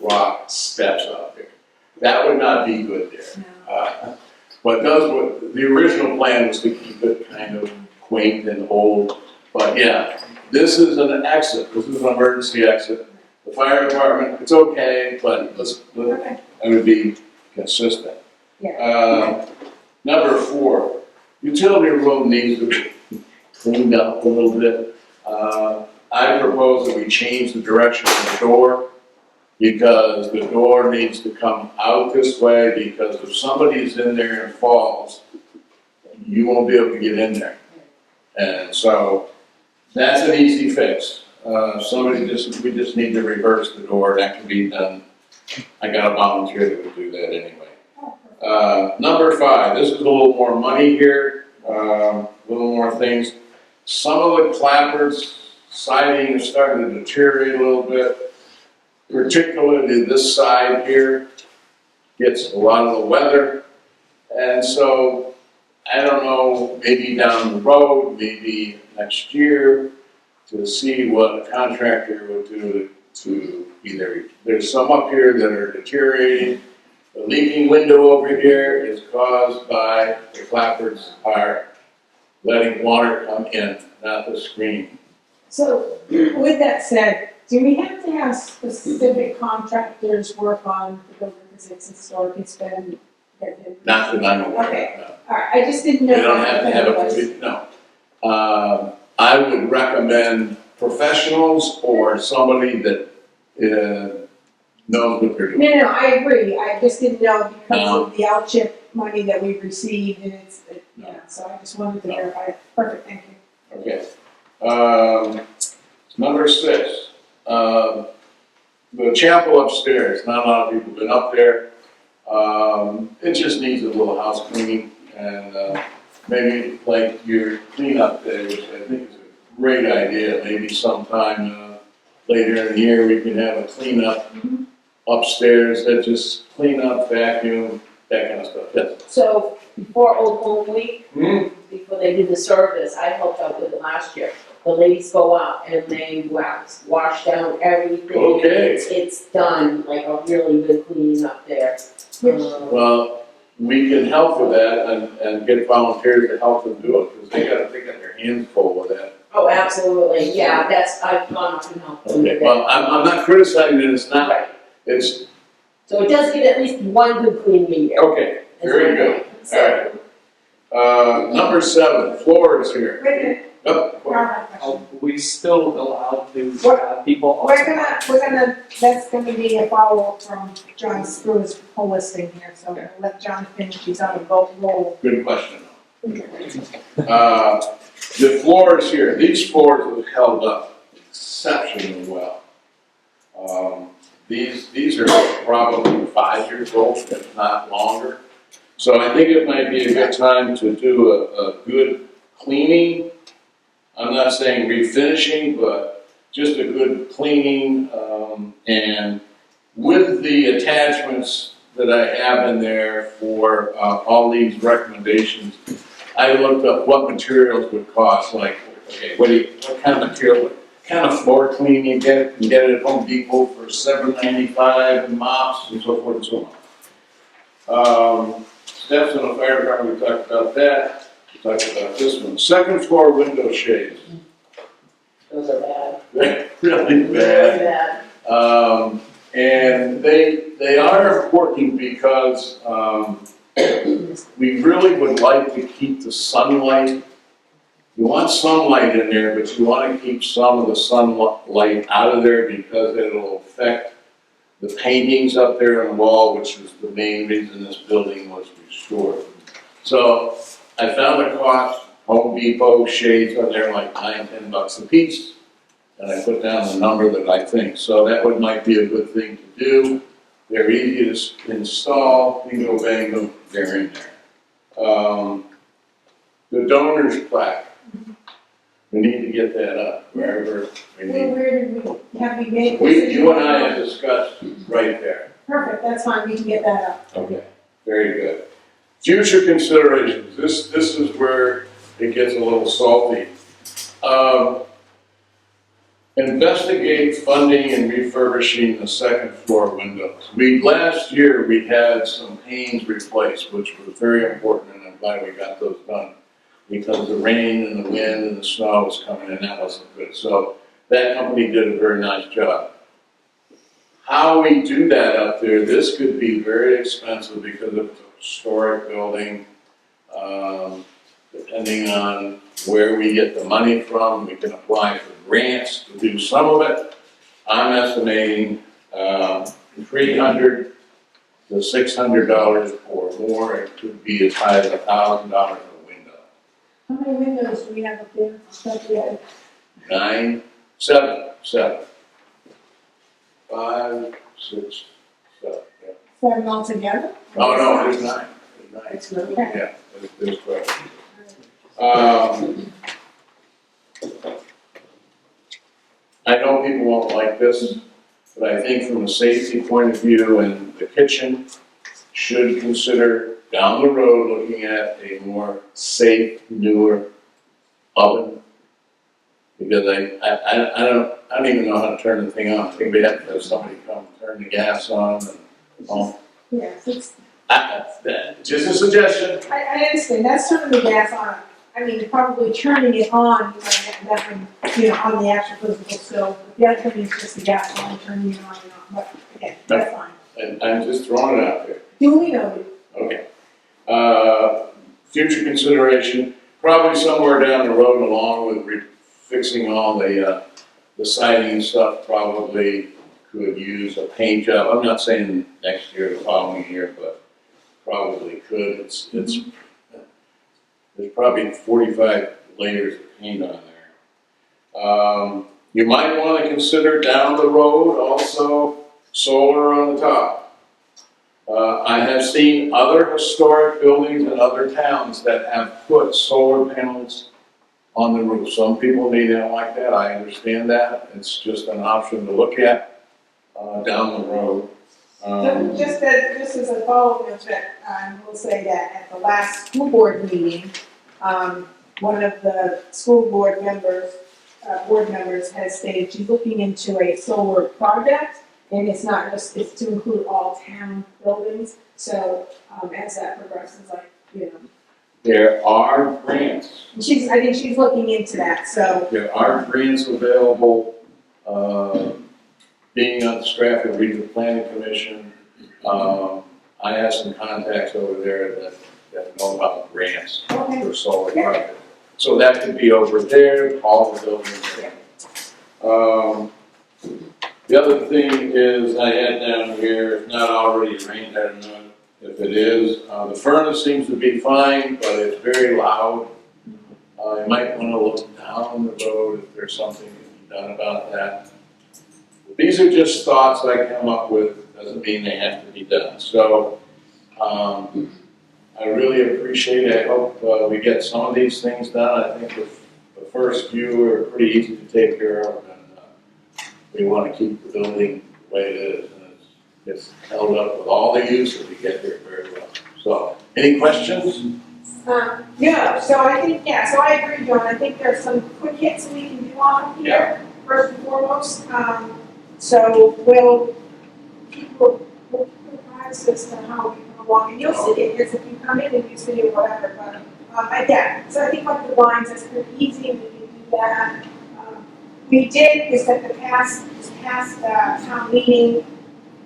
rock steps out there. That would not be good there. But the original plan was to keep it kind of quaint and old. But yeah, this is an exit. This is an emergency exit. The fire department, it's okay, but it would be consistent. Number 4, utility room needs to be cleaned up a little bit. I propose that we change the direction of the door, because the door needs to come out this way, because if somebody's in there and falls, you won't be able to get in there. And so that's an easy fix. We just need to reverse the door. That can be done. I got a volunteer that would do that anyway. Number 5, this is a little more money here, a little more things. Some of the clappers, siding is starting to deteriorate a little bit. Particularly this side here gets a lot of the weather. And so, I don't know, maybe down the road, maybe next year, to see what a contractor would do to either, there's some up here that are deteriorating. The leaking window over here is caused by the clappers are letting water come in, not the screen. So, with that said, do we have to have specific contractors work on the building, because it's historic, it's been. Not that I'm aware of, Okay. no. Alright, I just didn't know. You don't have to have it, no. I would recommend professionals or somebody that knows what they're doing. No, I agree, I just didn't know because of the LCHIP money that we've received, and so I just wanted to verify it. Perfect, thank you. Okay. Number 6, the chapel upstairs, not a lot of people have been up there. It just needs a little house cleaning, and maybe like your cleanup day, which I think is a great idea. Maybe sometime later in the year we can have a cleanup upstairs, that just clean up, vacuum, that kind of stuff. Yes. So before Old Home Week, before they did the service, I helped out with it last year. The ladies go out and they wash down everything. Okay. It's done, like a really good cleaning up there. Well, we can help with that and get volunteers to help them do it, because they got their hands full with that. Oh, absolutely, yeah, I've gone up and helped them with Okay, it. well, I'm not criticizing it, it's not, Right. it's, So it does get at least one good clean meter. okay, very good. All right. Number 7, floors here. Wait a minute, Yep. Rob had a question. We still allowed to have people. We're gonna, that's gonna be a follow-up from John Screw's whole listing here, so we'll let John finish, he's on a roll. Good question. The floors here, these floors have held up exceptionally well. These are probably 5 years old, if not longer. So I think it might be a good time to do a good cleaning. I'm not saying refinishing, but just a good cleaning, and with the attachments that I have in there for all these recommendations, I looked up what materials would cost, like, okay, what kind of material, what kind of floor cleaning you get. You can get it at Home Depot for $7.95, and mops and so forth and so on. Steps in the fire department, we talked about that. We talked about this one. Second floor window shades. Those are bad. They're really Very bad. bad. And they are important because we really would like to keep the sunlight. You want sunlight in there, but you want to keep some of the sunlight out of there because it'll affect the paintings up there on the wall, which is the main reason this building was restored. So I found the cost, Home Depot shades are there like $9-10 a piece. And I put down the number that I think. So that might be a good thing to do. They're easy to install, bingo bango, they're in there. The donor's plaque. We need to get that up wherever we Well, need. where did we, have we made? You and I have discussed right there. Perfect, that's fine, we can get that up. Okay, very good. Future considerations. This is where it gets a little salty. Investigate funding and refurbishing the second floor windows. Last year we had some panes replaced, which was very important, and I'm glad we got those done. Because the rain and the wind and the snow was coming in, that wasn't good. So that company did a very nice job. How we do that up there, this could be very expensive because it's a historic building. Depending on where we get the money from, we can apply for grants to do some of it. I'm estimating $300 to $600 or more. It could be as high as $1,000 a window. How many windows do we have up there? Seven. 5, 6, 7, yeah. 7 altogether? Oh, no, there's 9. It's really, Yeah, there's 12. I know people won't like this, but I think from a safety point of view, and the kitchen should consider down the road looking at a more safe, newer oven. Because I don't even know how to turn the thing on. I think we have to have somebody come turn the gas on and all. yes, it's, Just a suggestion. I understand, that's turning the gas on. I mean, probably turning it on, you might have nothing, on the actual physical stove. The other thing is just the gas on, turning it on and on, but again, that's fine. And I'm just throwing it out there. Duly noted. Okay. Future consideration, probably somewhere down the road along with fixing all the siding and stuff, probably could use a paint job. I'm not saying next year, the following year, but probably could. There's probably 45 layers of paint on there. You might want to consider down the road also solar on the top. I have seen other historic buildings in other towns that have put solar panels on the roof. Some people may not like that, I understand that. It's just an option to look at down the road. Just as a follow-up to that, I will say that at the last school board meeting, one of the school board members has stated she's looking into a solar project, and it's not just, it's to include all town buildings. So, as that progresses, There are grants. I think she's looking into that, so. There are grants available. Being on the Stratford Regional Planning Commission, I have some contacts over there that know about grants Okay. for solar projects. So that could be over there, all the buildings there. The other thing is I had down here, if not already rained, I don't know if it is. The furnace seems to be fine, but it's very loud. You might want to look down the road if there's something to be done about that. These are just thoughts I come up with, doesn't mean they have to be done. So, I really appreciate it. I hope we get some of these things done. I think the first few are pretty easy to take care of, and we want to keep the building the way it is, and it's held up with all the use that we get here very well. So, any questions? No, so I think, yeah, so I agree, John, I think there's some quick hits we can do on here, first and foremost. So we'll keep apprised as to how we come along, and you'll see it, because if you come in and you see it or whatever, but, yeah, so I think like the blinds, that's pretty easy, we can do that. We did, is that this past town meeting,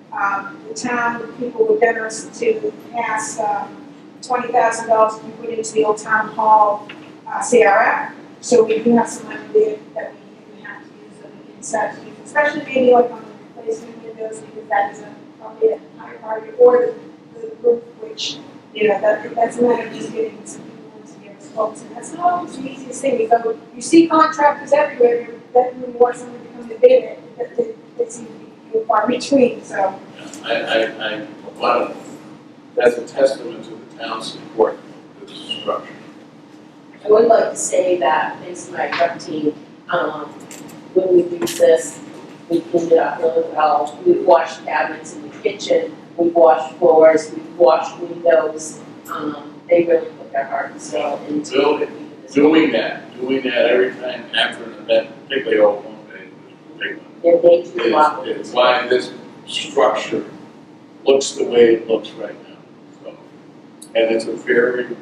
the town, people were generous to pass, $20,000 to be put into the old town hall, CRF. So we do have some money there that we have to use, that we can start to use, especially maybe like on the replacement windows, because that is probably a high priority, or the roof, which, you know, that's a matter of just getting some people to give us quotes, and that's not always the easiest thing. So you see contractors everywhere, that really want someone to come to bid it, that seems to be few and far between, so. I want to, that's a testament to the town's support for this structure. I would like to say that thanks to my prep team, when we use this, we cleaned it up really well. We've washed cabinets in the kitchen, we've washed floors, we've washed windows. They really put their heart and soul into Doing that every time after an event, particularly old home day, was a big one. They're made to walk. It's why this structure looks the way it looks right now. So, and it's a very,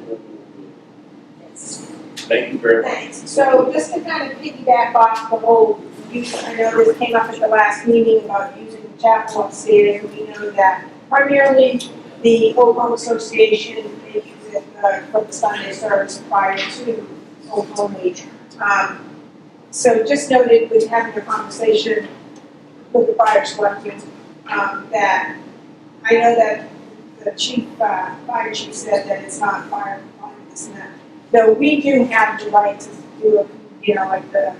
thank you very much. Thanks. So just to kind of piggyback off the whole use, I know this came up at the last meeting about using the chapel upstairs. We know that primarily the Old Home Association, they use it for the Sunday service prior to Old Home Week. So just noted with having a conversation with the fire selectmen, that I know that the chief, fire chief said that it's not fire compliant, and that. Though we do have the right to do, you know, like the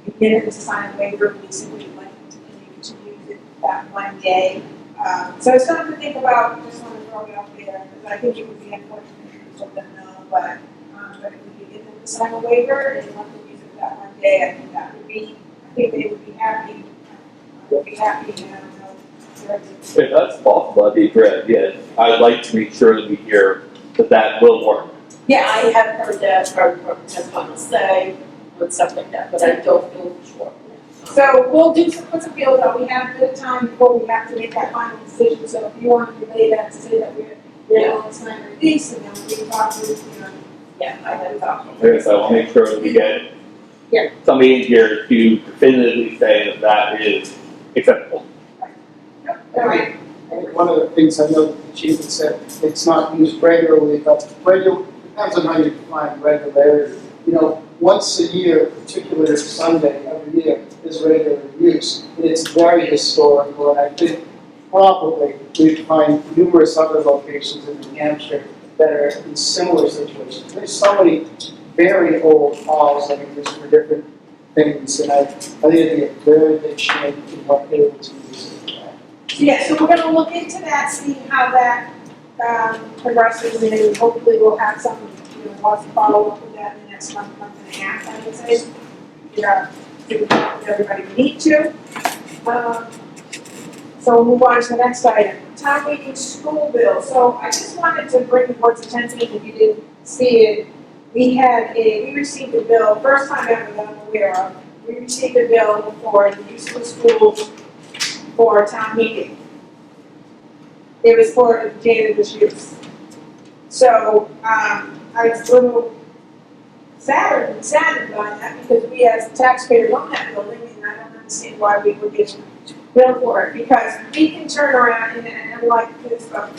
beginner to sign a waiver, we simply like to continue to use it that one day. So it's something to think about, just want to throw it out there, because I think it would be unfortunate if we let them know, but if we could get them to sign a waiver and let them use it that one day, I think that would be, I think they would be happy. I would be happy, you know. If that's possible, that'd be great, yes. I'd like to make sure that we hear that will work. Yeah, I have heard that from Tesla say, and stuff like that, but I don't know for sure. So we'll do some, put some feelers out, we have a bit of time before we have to make that final decision, so if you want to relay that to say that we're on the sign release, and then we can talk to, you know. Yeah, I have talked. Yes, I will make sure that we get Yeah. somebody in here to definitively say that that is acceptable. All right. One of the things I know the chief had said, it's not used regularly, but depends on how you define regularity. You know, once a year, particularly Sunday, every year, is regular use. And it's very historical, and I think probably we'd find numerous other locations in New Hampshire that are in similar situations. There's so many very old halls that are used for different things, and I think it'd be a very big shame if we weren't able to use it. Yeah, so we're gonna look into that, see how that, progresses, and then hopefully we'll have some, you know, lots of follow up with that in the next month and a half, I would say. Yeah, with everybody we need to. So we'll move on to the next item, town meeting school bill. So I just wanted to bring the board's attention, if you didn't see it, we received a bill, first time ever that I'm aware of, we received a bill for the use of the schools for town meeting. It was for janitor's use. So, I was a little saddened by that, because we as taxpayers own that building, and I don't understand why we were getting billed for it, because we can turn around and like this stuff.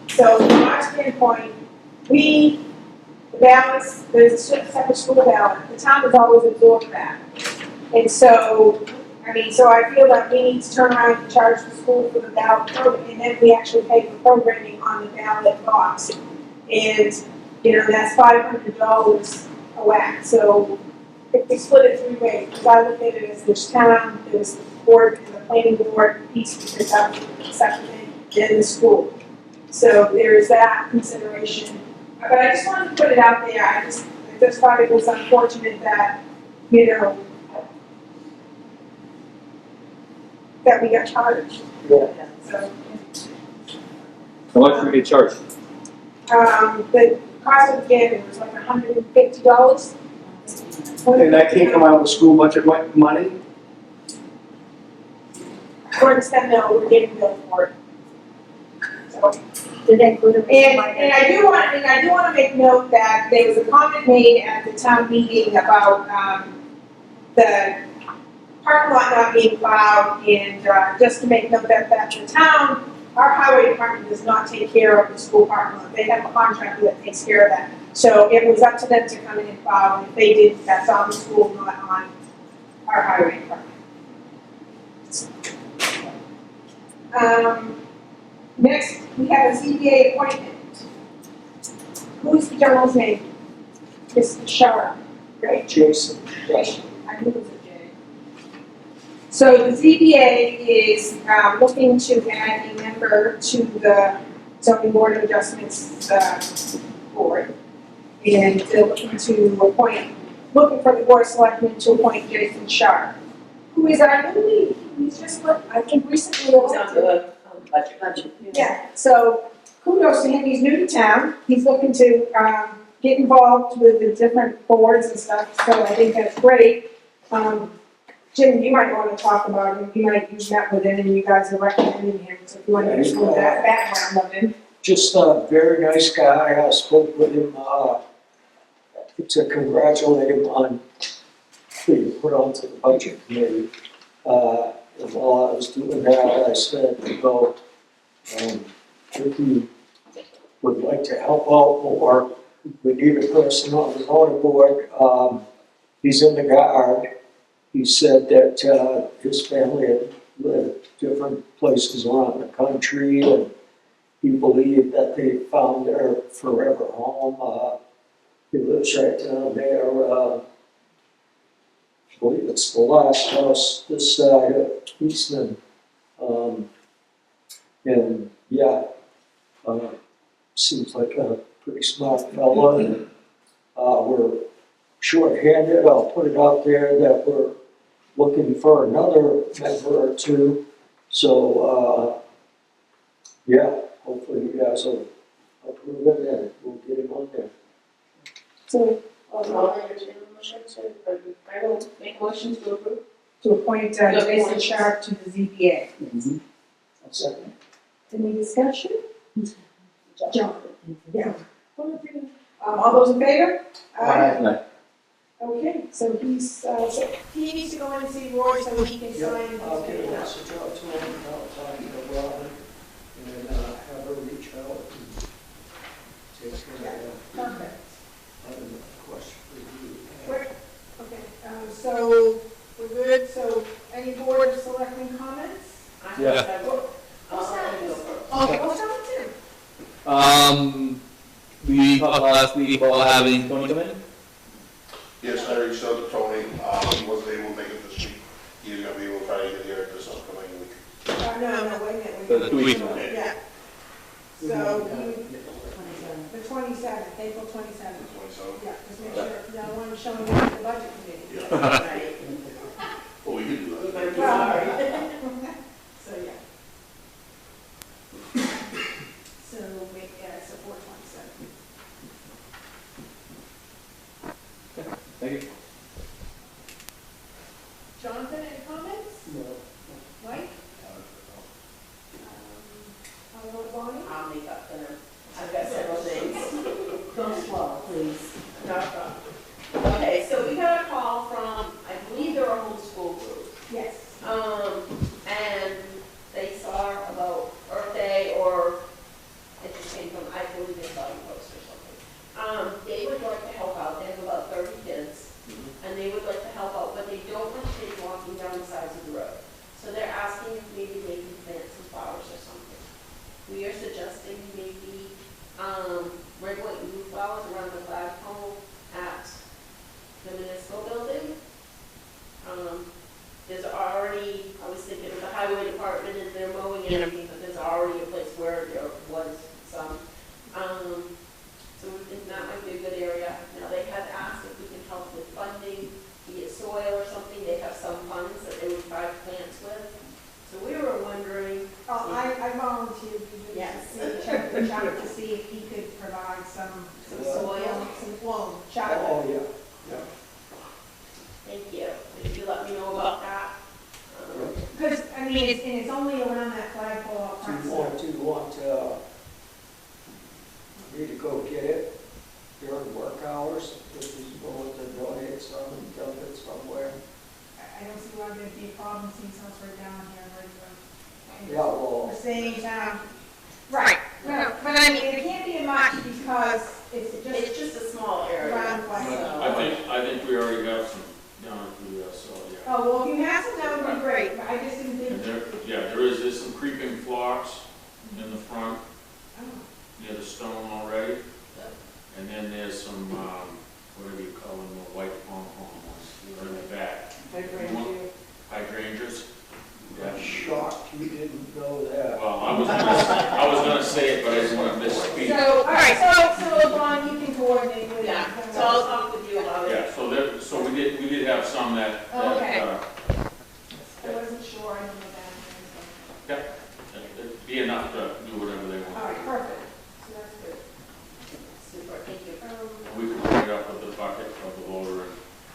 So from our standpoint, the balance, there's a separate school ballot, the town has always absorbed that. And so, so I feel like we need to turn around and charge the school for the ballot program, and then we actually pay for programming on the ballot box. And, you know, that's $500 a whack. So if we split it 3 ways, because I look at it as there's town, there's the board, and the planning board piece, because that's the section, then the school. So there's that consideration. But I just wanted to put it out there, I just thought it was unfortunate that, you know, that we got charged. Yeah. So, How much do we get charged? the cost of the game was like $150. And that can't come out of the school budget money? Or instead, no, we're getting billed for it. So, Did they include a and I do want to make note that there was a comment made at the town meeting about, the parking lot not being plowed, and, just to make note that the town, our highway department does not take care of the school parking lot. They have a contractor that takes care of that. So it was up to them to come in and plow, and if they did, that's on the school, not on our highway department. Next, we have a ZBA appointment. Who's the gentleman's name? Mr. Sharp, right? Jason. I knew it was a J. So the ZBA is looking to add a member to the zoning board of adjustments board. And they're looking for the board of selectmen to appoint Jason Sharp, who is our newly, he's just, I think recently elected. Budget. Yeah, so kudos to him, he's new to town, he's looking to, get involved with the different boards and stuff, so I think that's great. Jim, you might wanna talk about him, you've met with him and you guys are recommending him, so if you wanna give some of that background of him. Just a very nice guy, I spoke with him, to congratulate him on being put onto the budget committee. And while I was doing that, I said, if you would like to help out or we need a person on the zoning board, he's in the guard. He said that, his family had lived different places around the country and he believed that they found their forever home. He lives right down there, I believe it's the last house this side of Eastman. And yeah, seems like a pretty smart fella. And, we're short-handed, I'll put it out there that we're looking for another member or two. So, yeah, hopefully you guys will approve it and we'll get him on there. So, I'll entertain a motion I will make motions to approve. to appoint Jason Sharp to the ZBA. I'll second. Any discussion? John. Yeah. All those in favor? Aye. Okay, so he's, so he needs to go in and see Roy so he can sign. I'll get a message out to him, I'll talk to Robin, and have her reach out and take care of that. Perfect. I have another question for you. Great. Okay, so we're good, so any board of selectmen comments? Yeah. We talked last week about having Tony come in. Yes, I reached out to Tony, he wasn't able to make it this week, he's gonna be able to try to get here this upcoming week. No, wait a minute. 2 weeks now. Yeah. So, the 27th, April 27th. So, Yeah, just make sure, because I want to show you the budget committee. Right. well, we can do that. Well, so, yeah. So, so 4/27. Thank you. Jonathan, any comments? No. Mike? Bonnie? I'll make up dinner. I've got several things. Go slow, please. No problem. Okay, so we got a call from, I believe they're a homeschool group. Yes. And they saw about Earth Day, or it just came from, I believe they saw a post or something. They would like to help out, they have about 30 kids, and they would like to help out, but they don't want kids walking down the sides of the road. So they're asking if maybe they can plant some flowers or something. We are suggesting maybe, red, white, and blue flowers around the flagpole at the municipal building. There's already, I was thinking of the highway department and they're mowing and everything, but there's already a place where there was So we think that might be a good area. Now, they have asked if we can help with funding, to get soil or something. They have some funds that they would provide plants with. So we were wondering. Oh, I volunteered to do Yes. this, check with Chuck to see if he could provide some soil. some loam, Chuck. Oh, yeah. Thank you. If you let me know about that. Because, I mean, it's only around that flagpole up front. Do you want me to go get it during work hours? If he's willing to donate some and dump it somewhere? I don't see why there'd be a problem since it's right down here, right? Yeah, well, The same time. Right, no, but I mean, it can't be much because It's just a small area. Round flagpole. I think we already have some down through there, so, yeah. Oh, well, if you have some, that would be great, but I just didn't And think. there's some creeping phlox in the front, Oh. near the stone already. And then there's some, whatever you call them, the white pom-poms in the back. Hydrangeas. I'm shocked you didn't know that. Well, I was gonna say it, but I didn't want to misspeak. So, all right, so Ron, you can coordinate with Yeah, them. so I'll talk with you about it. Yeah, so we did have some that, Okay. uh, I wasn't sure, I didn't know that. it'd be enough to do whatever they want. All right, perfect, so that's good. Super, thank you. We could bring it up with the bucket of the loader and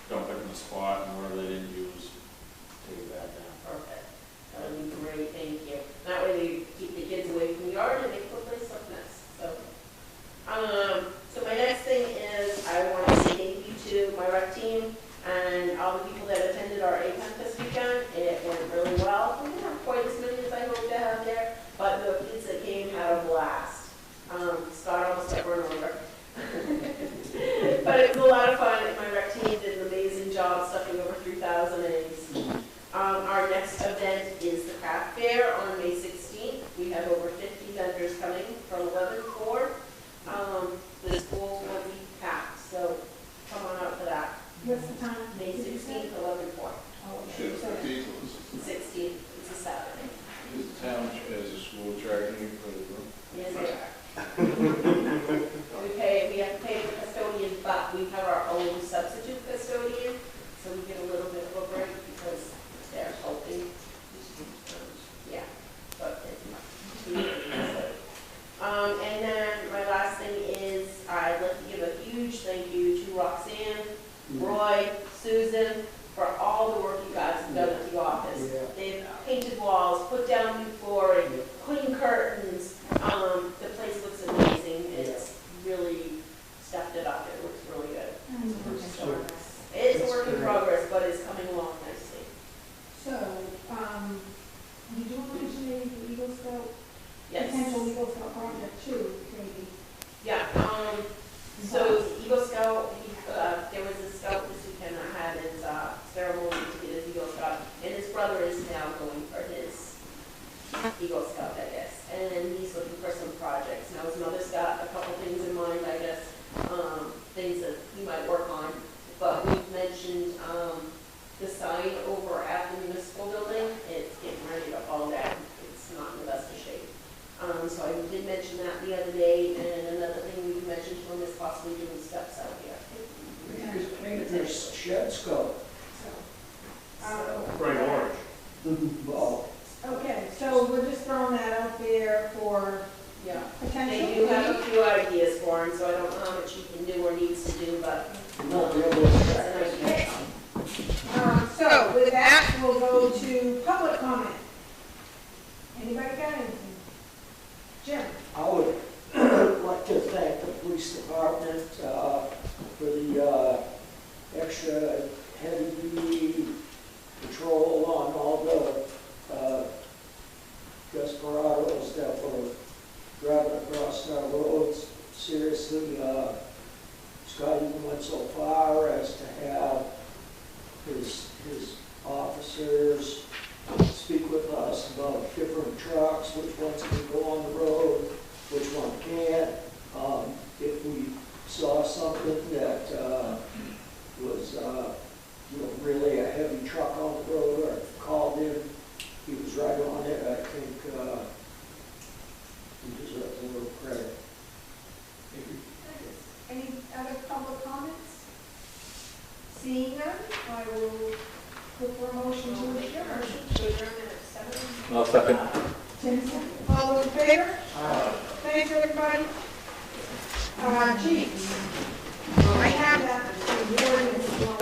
dump it in the spot, and whatever they didn't use, take it back down. Perfect. That would be great, thank you. That way we keep the kids away from the yard and they can play like this, so. So my next thing is I want to say thank you to my rec team and all the people that attended our APEN this weekend. It went really well. We didn't have quite as many as I hoped to have there, but the kids that came had a blast. Scott almost got run over. But it was a lot of fun, and my rec team did an amazing job stuffing over 3,000 eggs. Our next event is the craft fair on May 16th. We have over 50 vendors coming from 11 to 4. The schools will be packed, so come on out for that. What's the time? May 16th, 11 to 4. Oh, Should okay. have diesels. 16th, it's a Saturday. Is the town, as a school, charging you for the room? Yes, they are. We have to pay the custodian, but we have our own substitute custodian, so we get a little bit of a break because they're helping. Yeah, but it's and then my last thing is I'd like to give a huge thank you to Roxanne, Roy, Susan, for all the work you guys have done at the office. Yeah. They've painted walls, put down new flooring, putting curtains. The place looks amazing. It's really stepped it up. It looks really good. It's a work in progress, but it's coming along nicely. So, did you want to mention the Eagle Scout, Yes. potential Eagle Scout project too, maybe? Yeah, so Eagle Scout, there was a scout this weekend that had his ceremony to get his Eagle Scout, and his brother is now going for his Eagle Scout, I guess, and he's looking for some projects. Now his mother's got a couple things in mind, I guess, things that he might work on, but we've mentioned the sign over at the municipal building. It's getting ready to fall down. It's not in the best of shape. So I did mention that the other day, and another thing we mentioned to him is possibly doing steps out here. Maybe there's shed scope. Bright orange. Well, Okay, so we're just throwing that out there for Yeah. potential. They do have a few ideas for him, so I don't know how much he can do or needs to do, but you won't be able to it's check. an idea. So with that, we'll go to public comment. Anybody got anything? Jim? I would like to thank the police department for the extra heavy-duty patrol on all the desperados that were driving across our roads. Seriously, Scott even went so far as to have his officers speak with us about different trucks, which ones can go on the road, which one can't. If we saw something that was really a heavy truck on the road or called him, he was right on it. I think he deserves a little credit. I'll second. All those in favor? Thanks, everybody. Chief, I have that, the warrant is